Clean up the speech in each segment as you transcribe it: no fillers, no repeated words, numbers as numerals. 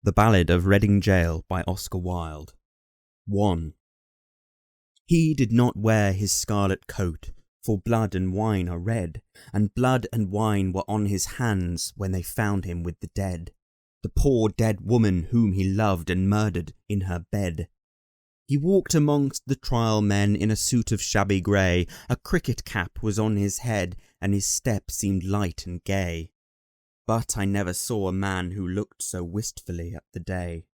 The Ballad of Reading Gaol by Oscar Wilde. 1. He did not wear his scarlet coat, for blood and wine are red, and blood and wine were on his hands when they found him with the dead, the poor dead woman whom he loved and murdered in her bed. He walked amongst the trial men in a suit of shabby grey, a cricket cap was on his head, and his step seemed light and gay. But I never saw a man who looked so wistfully at the day.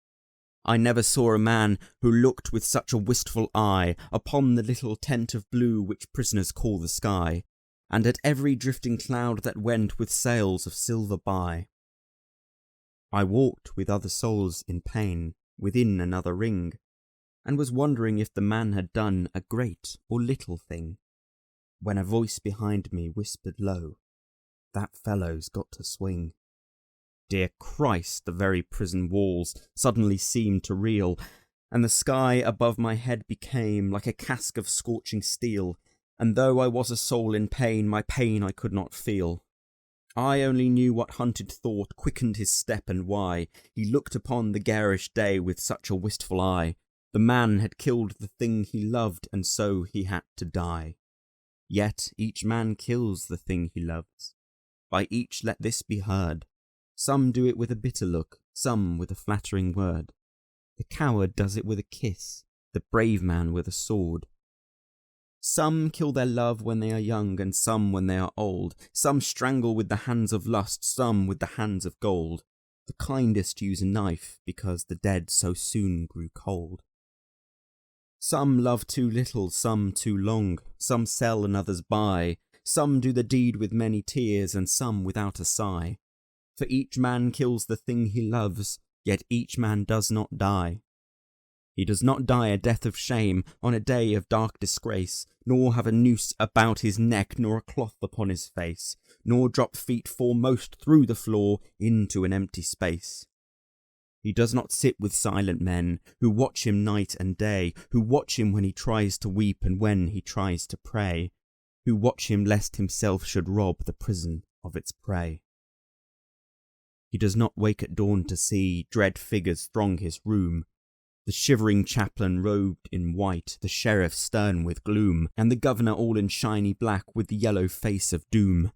I never saw a man who looked with such a wistful eye upon the little tent of blue which prisoners call the sky, and at every drifting cloud that went with sails of silver by. I walked with other souls in pain within another ring, and was wondering if the man had done a great or little thing, when a voice behind me whispered low, "That fellow's got to swing." Dear Christ, the very prison walls suddenly seemed to reel, and the sky above my head became like a casque of scorching steel, and though I was a soul in pain, my pain I could not feel. I only knew what hunted thought quickened his step and why he looked upon the garish day with such a wistful eye. The man had killed the thing he loved, and so he had to die. Yet each man kills the thing he loves. By each let this be heard. Some do it with a bitter look, some with a flattering word. The coward does it with a kiss, the brave man with a sword. Some kill their love when they are young, and some when they are old. Some strangle with the hands of lust, some with the hands of gold. The kindest use a knife, because the dead so soon grew cold. Some love too little, some too long. Some sell and others buy. Some do the deed with many tears, and some without a sigh. For each man kills the thing he loves, yet each man does not die. He does not die a death of shame on a day of dark disgrace, nor have a noose about his neck, nor a cloth upon his face, nor drop feet foremost through the floor into an empty space. He does not sit with silent men, who watch him night and day, who watch him when he tries to weep and when he tries to pray, who watch him lest himself should rob the prison of its prey. He does not wake at dawn to see dread figures throng his room, the shivering chaplain robed in white, the sheriff stern with gloom, and the governor all in shiny black with the yellow face of doom.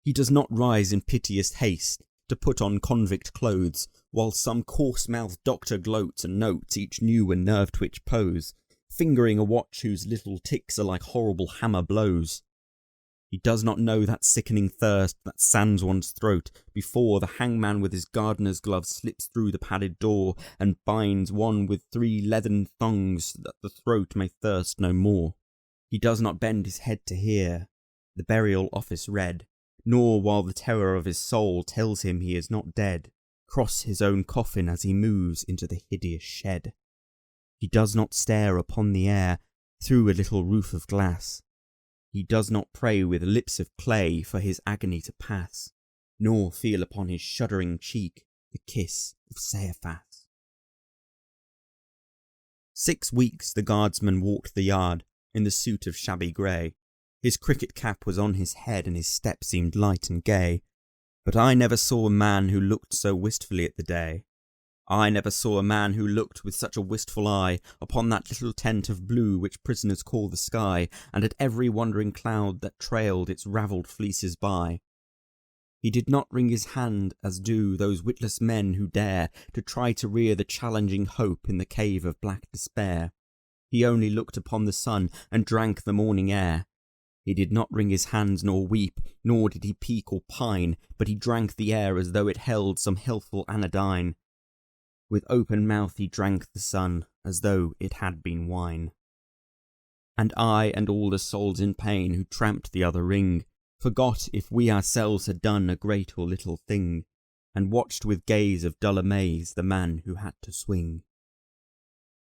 He does not rise in piteous haste to put on convict clothes, while some coarse-mouthed doctor gloats and notes each new and nerve-twitch pose, fingering a watch whose little ticks are like horrible hammer blows. He does not know that sickening thirst that sands one's throat before the hangman with his gardener's glove slips through the padded door and binds one with 3 leathern thongs that the throat may thirst no more. He does not bend his head to hear the burial office read, nor while the terror of his soul tells him he is not dead, cross his own coffin as he moves into the hideous shed. He does not stare upon the air through a little roof of glass. He does not pray with lips of clay for his agony to pass, nor feel upon his shuddering cheek the kiss of Cephas. 6 weeks the guardsman walked the yard in the suit of shabby grey. His cricket cap was on his head and his step seemed light and gay. But I never saw a man who looked so wistfully at the day. I never saw a man who looked with such a wistful eye upon that little tent of blue which prisoners call the sky, and at every wandering cloud that trailed its ravelled fleeces by. He did not wring his hand as do those witless men who dare to try to rear the challenging hope in the cave of black despair. He only looked upon the sun and drank the morning air. He did not wring his hands nor weep, nor did he peak or pine, but he drank the air as though it held some healthful anodyne. With open mouth he drank the sun, as though it had been wine. And I and all the souls in pain who tramped the other ring forgot if we ourselves had done a great or little thing, and watched with gaze of dull amaze the man who had to swing.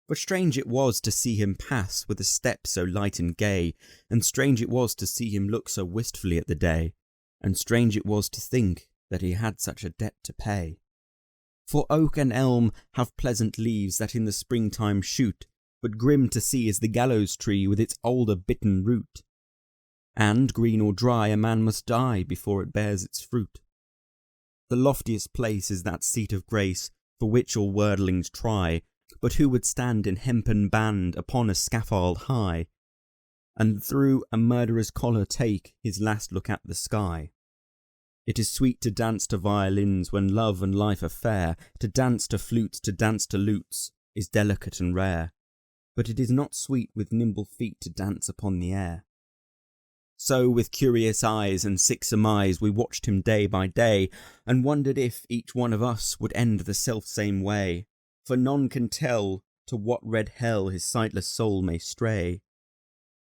For strange it was to see him pass with a step so light and gay, and strange it was to see him look so wistfully at the day, and strange it was to think that he had such a debt to pay. For oak and elm have pleasant leaves that in the springtime shoot, but grim to see is the gallows tree with its alder bitten root. And, green or dry, a man must die before it bears its fruit. The loftiest place is that seat of grace for which all worldlings try, but who would stand in hempen band upon a scaffold high, and through a murderer's collar take his last look at the sky. It is sweet to dance to violins when love and life are fair, to dance to flutes, to dance to lutes, is delicate and rare, but it is not sweet with nimble feet to dance upon the air. So with curious eyes and sick surmise we watched him day by day, and wondered if each one of us would end the self-same way, for none can tell to what red hell his sightless soul may stray.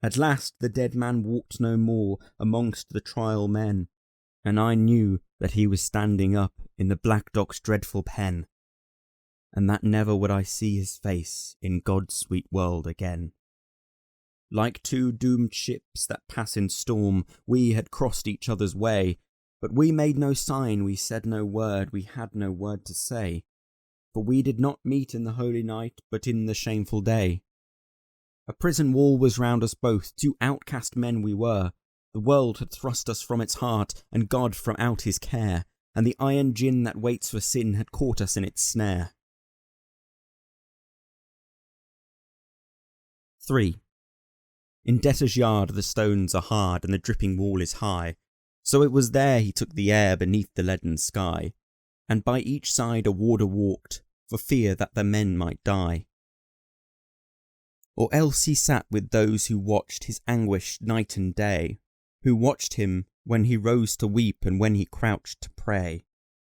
At last the dead man walked no more amongst the trial men, and I knew that he was standing up in the black dock's dreadful pen, and that never would I see his face in God's sweet world again. Like two doomed ships that pass in storm, we had crossed each other's way, but we made no sign, we said no word, we had no word to say, for we did not meet in the holy night, but in the shameful day. A prison wall was round us both, two outcast men we were. The world had thrust us from its heart, and God from out his care, and the iron gin that waits for sin had caught us in its snare. 3. In debtor's yard the stones are hard, and the dripping wall is high, so it was there he took the air beneath the leaden sky, and by each side a warder walked, for fear that the men might die. Or else he sat with those who watched his anguish night and day, who watched him when he rose to weep and when he crouched to pray,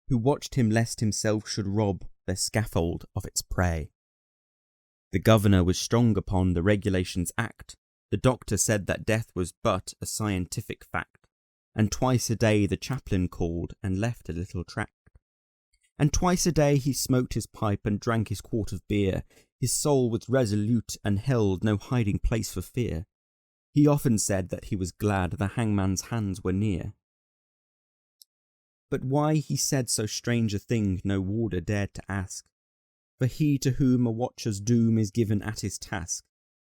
who watched him lest himself should rob their scaffold of its prey. The governor was strong upon the regulations act, the doctor said that death was but a scientific fact, and twice a day the chaplain called and left a little tract. And twice a day he smoked his pipe and drank his quart of beer, his soul was resolute and held no hiding place for fear. He often said that he was glad the hangman's hands were near. But why he said so strange a thing no warder dared to ask, for he to whom a watcher's doom is given at his task,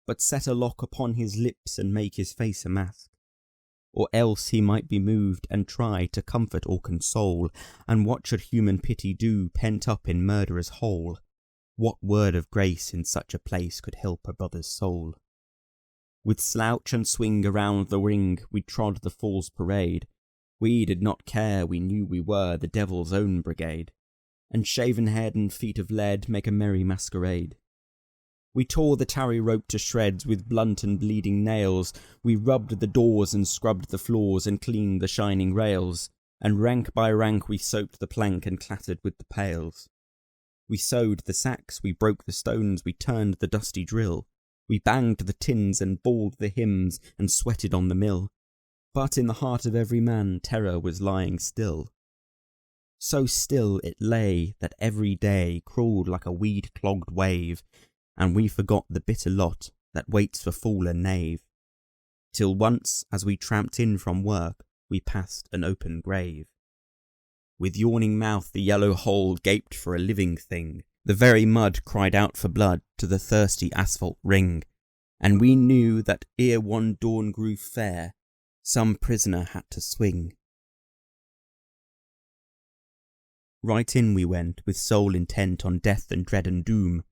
but set a lock upon his lips and make his face a mask. Or else he might be moved and try to comfort or console, and what should human pity do pent up in murderer's hole? What word of grace in such a place could help a brother's soul? With slouch and swing around the ring we trod the fool's parade. We did not care, we knew we were the devil's own brigade, and shaven head and feet of lead make a merry masquerade. We tore the tarry rope to shreds with blunt and bleeding nails, we rubbed the doors and scrubbed the floors and cleaned the shining rails, and rank by rank we soaped the plank and clattered with the pails. We sewed the sacks, we broke the stones, we turned the dusty drill, we banged the tins and bawled the hymns and sweated on the mill, but in the heart of every man terror was lying still. So still it lay that every day crawled like a weed-clogged wave, and we forgot the bitter lot that waits for fool and knave, till once, as we tramped in from work, we passed an open grave. With yawning mouth the yellow hole gaped for a living thing, the very mud cried out for blood to the thirsty asphalt ring, and we knew that ere one dawn grew fair, some prisoner had to swing. Right in we went, with soul intent on death and dread and doom.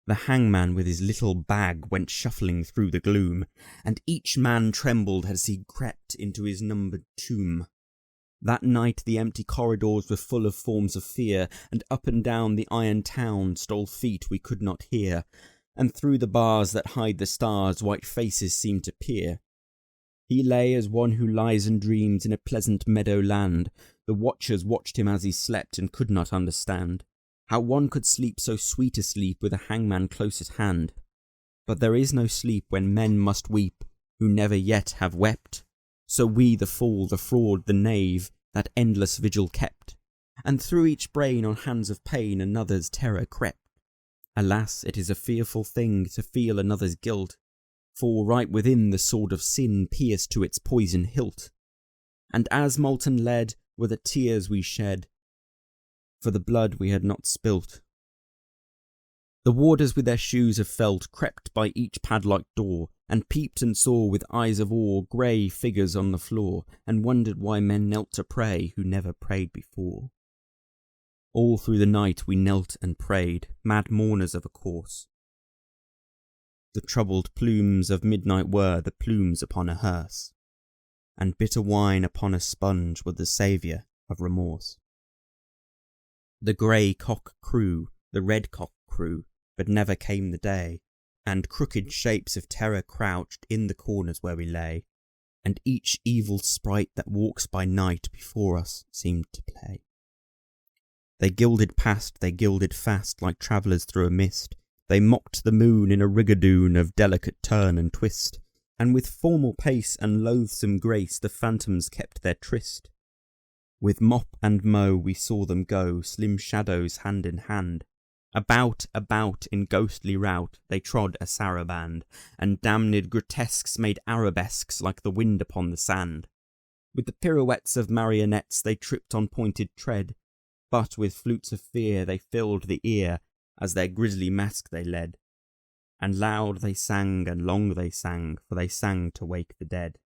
The hangman with his little bag went shuffling through the gloom, and each man trembled as he crept into his numbered tomb. That night the empty corridors were full of forms of fear, and up and down the iron town stole feet we could not hear, and through the bars that hide the stars white faces seemed to peer. He lay as one who lies and dreams in a pleasant meadow land. The watchers watched him as he slept and could not understand how one could sleep so sweet a sleep with a hangman close at hand. But there is no sleep when men must weep who never yet have wept. So we, the fool, the fraud, the knave, that endless vigil kept, and through each brain on hands of pain another's terror crept. Alas, it is a fearful thing to feel another's guilt, for right within the sword of sin pierced to its poison hilt. And as molten lead were the tears we shed, for the blood we had not spilt. The warders with their shoes of felt crept by each padlocked door, and peeped and saw with eyes of awe grey figures on the floor, and wondered why men knelt to pray who never prayed before. All through the night we knelt and prayed, mad mourners of a course. The troubled plumes of midnight were the plumes upon a hearse, and bitter wine upon a sponge were the saviour of remorse. The grey cock crew, the red cock crew, but never came the day, and crooked shapes of terror crouched in the corners where we lay, and each evil sprite that walks by night before us seemed to play. They gilded past, they gilded fast, like travellers through a mist. They mocked the moon in a rigadoon of delicate turn and twist, and with formal pace and loathsome grace the phantoms kept their tryst. With mop and mow we saw them go, slim shadows hand in hand. About, about, in ghostly rout, they trod a saraband, and damned grotesques made arabesques like the wind upon the sand. With the pirouettes of marionettes they tripped on pointed tread, but with flutes of fear they filled the ear as their grisly mask they led. And loud they sang and long they sang, for they sang to wake the dead.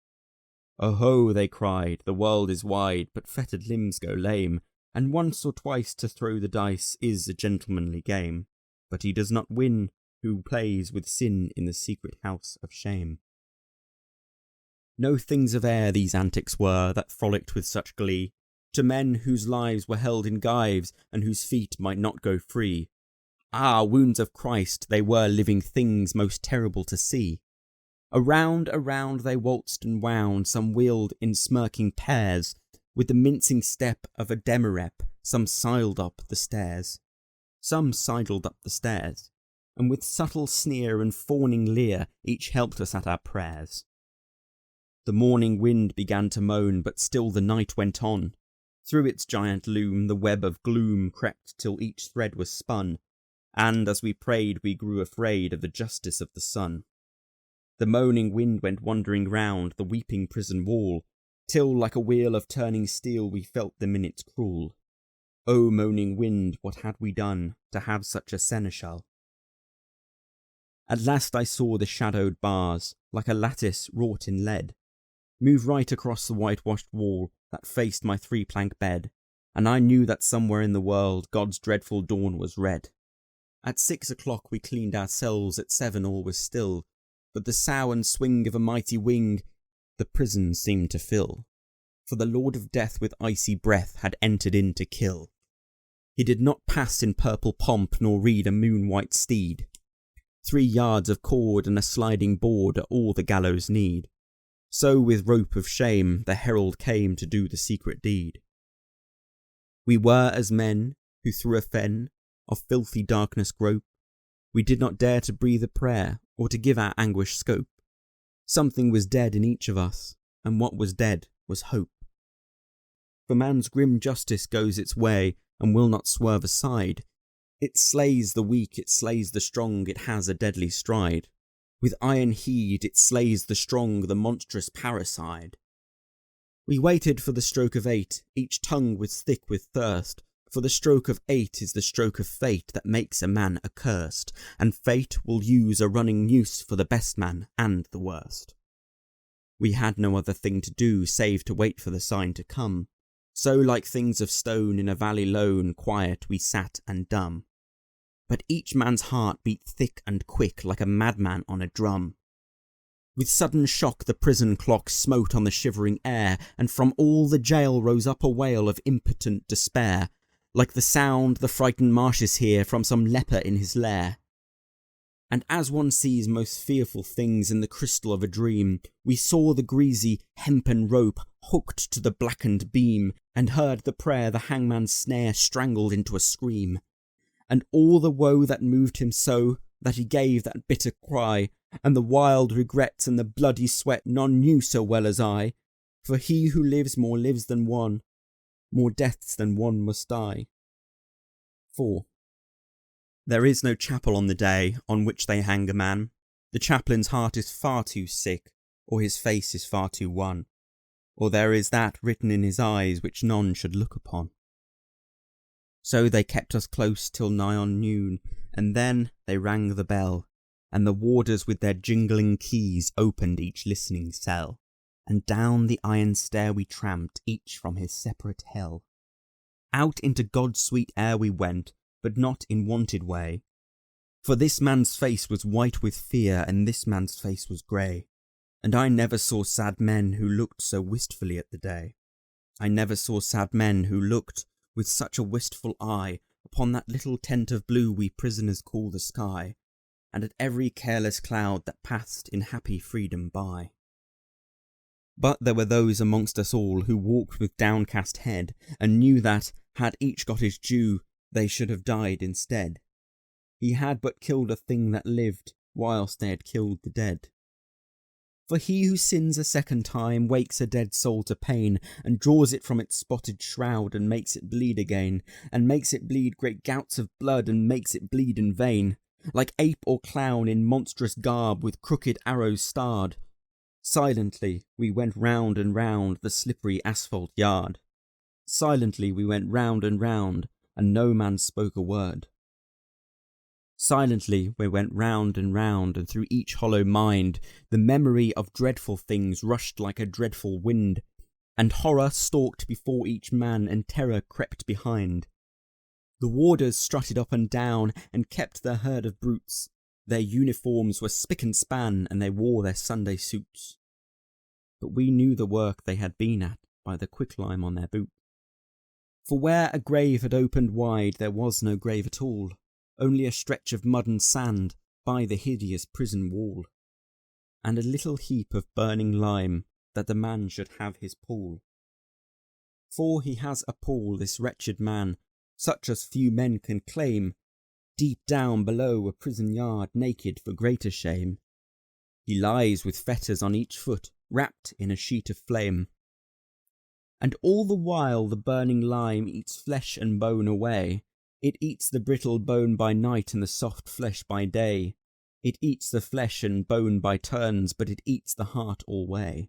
"Oh-ho," they cried, "the world is wide, but fettered limbs go lame, and once or twice to throw the dice is a gentlemanly game, but he does not win who plays with sin in the secret house of shame." No things of air these antics were that frolicked with such glee, to men whose lives were held in gyves and whose feet might not go free. Ah, wounds of Christ, they were living things most terrible to see. Around, around they waltzed and wound, some wheeled in smirking pairs. With the mincing step of a demirep, some sidled up the stairs. And with subtle sneer and fawning leer, each helped us at our prayers. The morning wind began to moan, but still the night went on. Through its giant loom the web of gloom crept till each thread was spun, and as we prayed we grew afraid of the justice of the sun. The moaning wind went wandering round the weeping prison wall, till like a wheel of turning steel we felt the minutes cruel. O moaning wind, what had we done to have such a seneschal? At last I saw the shadowed bars, like a lattice wrought in lead, move right across the whitewashed wall that faced my three-plank bed, and I knew that somewhere in the world God's dreadful dawn was red. At 6 o'clock we cleaned our cells, at 7 all was still, but the sough and swing of a mighty wing the prison seemed to fill, for the Lord of Death with icy breath had entered in to kill. He did not pass in purple pomp nor read a moon-white steed. 3 yards of cord and a sliding board are all the gallows need. So with rope of shame the herald came to do the secret deed. We were as men who through a fen of filthy darkness grope. We did not dare to breathe a prayer or to give our anguish scope. Something was dead in each of us, and what was dead was hope. For man's grim justice goes its way and will not swerve aside. It slays the weak, it slays the strong, it has a deadly stride. With iron heed it slays the strong, the monstrous parricide. We waited for the stroke of 8, each tongue was thick with thirst, for the stroke of 8 is the stroke of fate that makes a man accursed, and fate will use a running noose for the best man and the worst. We had no other thing to do save to wait for the sign to come, so like things of stone in a valley lone, quiet we sat and dumb. But each man's heart beat thick and quick like a madman on a drum. With sudden shock the prison clock smote on the shivering air, and from all the jail rose up a wail of impotent despair, like the sound the frightened marshes hear from some leper in his lair. And as one sees most fearful things in the crystal of a dream, we saw the greasy hempen rope hooked to the blackened beam, and heard the prayer the hangman's snare strangled into a scream. And all the woe that moved him so, that he gave that bitter cry, and the wild regrets and the bloody sweat none knew so well as I, for he who lives more lives than one, more deaths than one must die. 4. There is no chapel on the day on which they hang a man. The chaplain's heart is far too sick, or his face is far too wan, or there is that written in his eyes which none should look upon. So they kept us close till nigh on noon, and then they rang the bell, and the warders with their jingling keys opened each listening cell, and down the iron stair we tramped, each from his separate hell. Out into God's sweet air we went, but not in wonted way. For this man's face was white with fear, and this man's face was grey. And I never saw sad men who looked so wistfully at the day. I never saw sad men who looked with such a wistful eye upon that little tent of blue we prisoners call the sky, and at every careless cloud that passed in happy freedom by. But there were those amongst us all who walked with downcast head, and knew that, had each got his due, they should have died instead. He had but killed a thing that lived, whilst they had killed the dead. For he who sins a second time wakes a dead soul to pain, and draws it from its spotted shroud, and makes it bleed again, and makes it bleed great gouts of blood, and makes it bleed in vain, like ape or clown in monstrous garb with crooked arrows starred. Silently we went round and round the slippery asphalt yard. Silently we went round, and no man spoke a word. Silently we went round, and through each hollow mind the memory of dreadful things rushed like a dreadful wind, and horror stalked before each man, and terror crept behind. The warders strutted up and down, and kept their herd of brutes. Their uniforms were spick and span, and they wore their Sunday suits. But we knew the work they had been at by the quicklime on their boots. For where a grave had opened wide there was no grave at all, only a stretch of mud and sand by the hideous prison wall, and a little heap of burning lime, that the man should have his pool. For he has a pool, this wretched man, such as few men can claim, deep down below a prison yard, naked for greater shame. He lies with fetters on each foot, wrapped in a sheet of flame. And all the while the burning lime eats flesh and bone away. It eats the brittle bone by night and the soft flesh by day. It eats the flesh and bone by turns, but it eats the heart alway.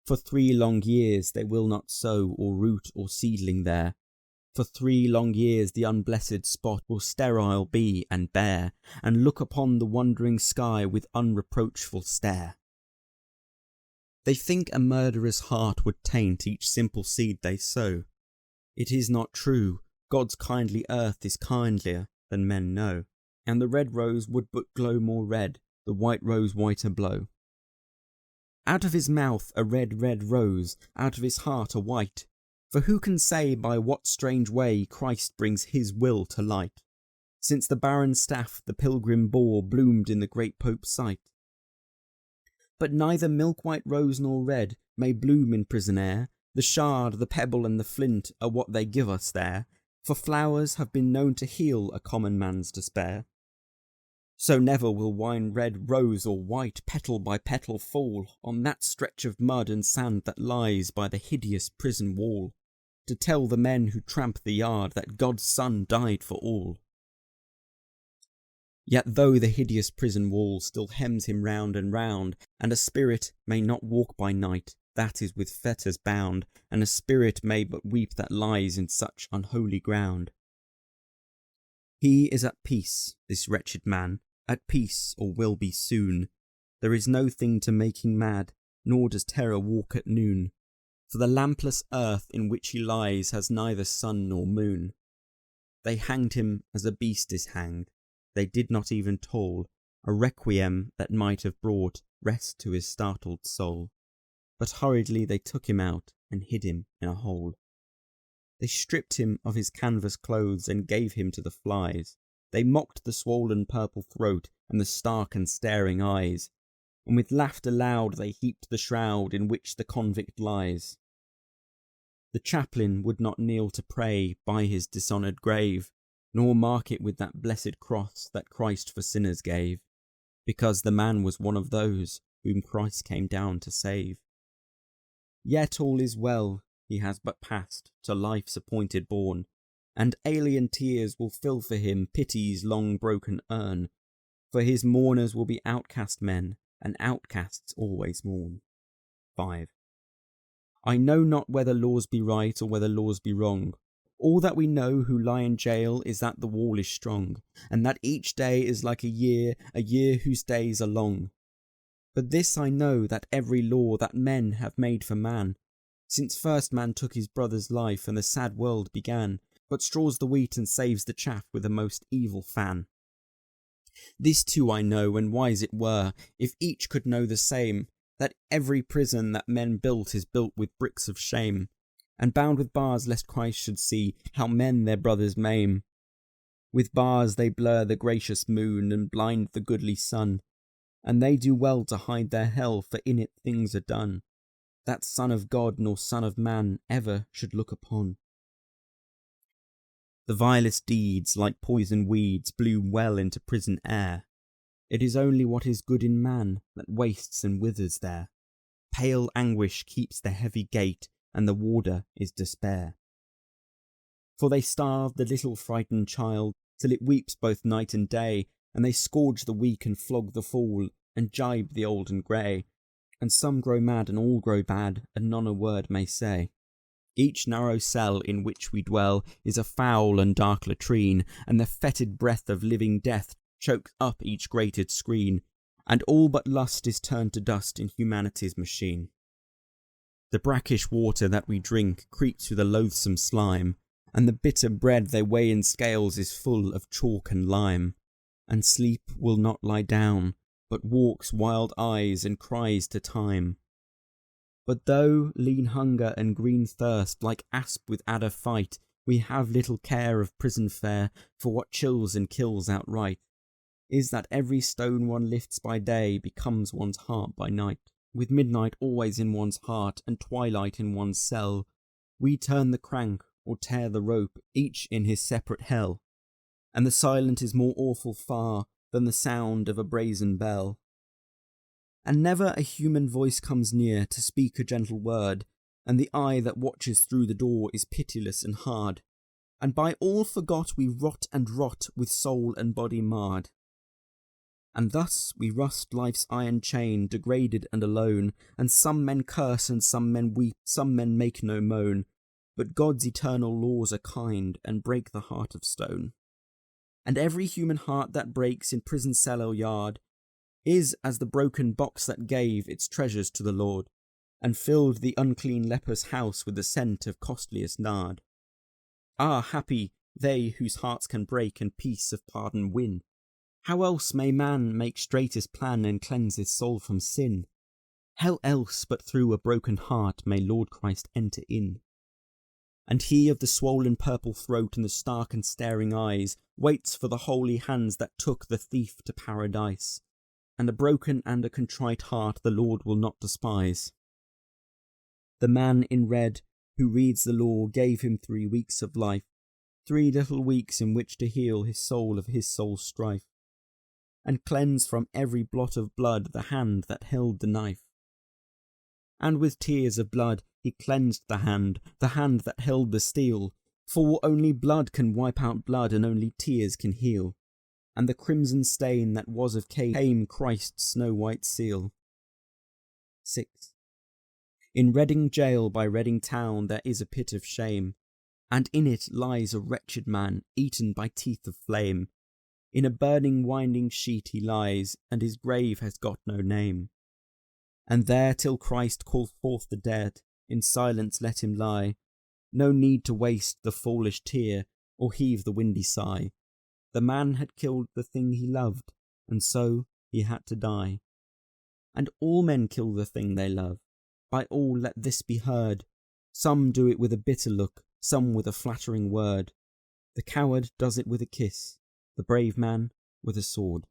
For 3 long years they will not sow or root or seedling there. For 3 long years the unblessed spot will sterile be and bare, and look upon the wondering sky with unreproachful stare. They think a murderer's heart would taint each simple seed they sow. It is not true. God's kindly earth is kindlier than men know, and the red rose would but glow more red, the white rose whiter blow. Out of his mouth a red, red rose, out of his heart a white, for who can say by what strange way Christ brings his will to light, since the barren staff the pilgrim bore bloomed in the great Pope's sight. But neither milk-white rose nor red may bloom in prison air. The shard, the pebble and the flint are what they give us there, for flowers have been known to heal a common man's despair. So never will wine-red rose or white petal by petal fall on that stretch of mud and sand that lies by the hideous prison wall, to tell the men who tramp the yard that God's Son died for all. Yet though the hideous prison wall still hems him round, and a spirit may not walk by night, that is with fetters bound, and a spirit may but weep that lies in such unholy ground. He is at peace, this wretched man, at peace or will be soon. There is no thing to make him mad, nor does terror walk at noon. For the lampless earth in which he lies has neither sun nor moon. They hanged him as a beast is hanged. They did not even toll a requiem that might have brought rest to his startled soul. But hurriedly they took him out and hid him in a hole. They stripped him of his canvas clothes and gave him to the flies. They mocked the swollen purple throat and the stark and staring eyes, and with laughter loud they heaped the shroud in which the convict lies. The chaplain would not kneel to pray by his dishonoured grave, nor mark it with that blessed cross that Christ for sinners gave, because the man was one of those whom Christ came down to save. Yet all is well, he has but passed to life's appointed bourne, and alien tears will fill for him pity's long broken urn, for his mourners will be outcast men, and outcasts always mourn. 5. I know not whether laws be right or whether laws be wrong. All that we know who lie in jail is that the wall is strong, and that each day is like a year whose days are long. But this I know, that every law that men have made for man since first man took his brother's life and the sad world began, but straws the wheat and saves the chaff with a most evil fan. This too I know, and wise it were, if each could know the same, that every prison that men built is built with bricks of shame, and bound with bars lest Christ should see how men their brothers maim. With bars they blur the gracious moon and blind the goodly sun, and they do well to hide their hell, for in it things are done that Son of God nor Son of Man ever should look upon. The vilest deeds, like poison weeds, bloom well into prison air. It is only what is good in man that wastes and withers there. Pale anguish keeps the heavy gate, and the warder is despair. For they starve the little frightened child till it weeps both night and day, and they scourge the weak and flog the fool, and gibe the old and grey. And some grow mad and all grow bad, and none a word may say. Each narrow cell in which we dwell is a foul and dark latrine, and the fetid breath of living death chokes up each grated screen, and all but lust is turned to dust in humanity's machine. The brackish water that we drink creeps through the loathsome slime, and the bitter bread they weigh in scales is full of chalk and lime. And sleep will not lie down, but walks wild eyes and cries to time. But though lean hunger and green thirst like asp with adder fight, we have little care of prison fare, for what chills and kills outright is that every stone one lifts by day becomes one's heart by night. With midnight always in one's heart and twilight in one's cell, we turn the crank or tear the rope, each in his separate hell. And the silent is more awful far than the sound of a brazen bell. And never a human voice comes near to speak a gentle word, and the eye that watches through the door is pitiless and hard, and by all forgot we rot and rot with soul and body marred. And thus we rust life's iron chain, degraded and alone, and some men curse and some men weep, some men make no moan, but God's eternal laws are kind and break the heart of stone. And every human heart that breaks in prison cell or yard is as the broken box that gave its treasures to the Lord, and filled the unclean leper's house with the scent of costliest nard. Ah, happy they whose hearts can break and peace of pardon win! How else may man make straight his plan and cleanse his soul from sin? How else but through a broken heart may Lord Christ enter in? And he of the swollen purple throat and the stark and staring eyes waits for the holy hands that took the thief to paradise. And a broken and a contrite heart the Lord will not despise. The man in red who reads the law gave him 3 weeks of life, 3 little weeks in which to heal his soul of his soul's strife, and cleanse from every blot of blood the hand that held the knife. And with tears of blood he cleansed the hand that held the steel, for only blood can wipe out blood and only tears can heal. And the crimson stain that was of Cain became Christ's snow-white seal. 6. In Reading Gaol by Reading Town there is a pit of shame, and in it lies a wretched man, eaten by teeth of flame. In a burning winding sheet he lies, and his grave has got no name. And there till Christ call forth the dead, in silence let him lie. No need to waste the foolish tear, or heave the windy sigh. The man had killed the thing he loved, and so he had to die. And all men kill the thing they love. By all let this be heard. Some do it with a bitter look, some with a flattering word. The coward does it with a kiss, the brave man with a sword.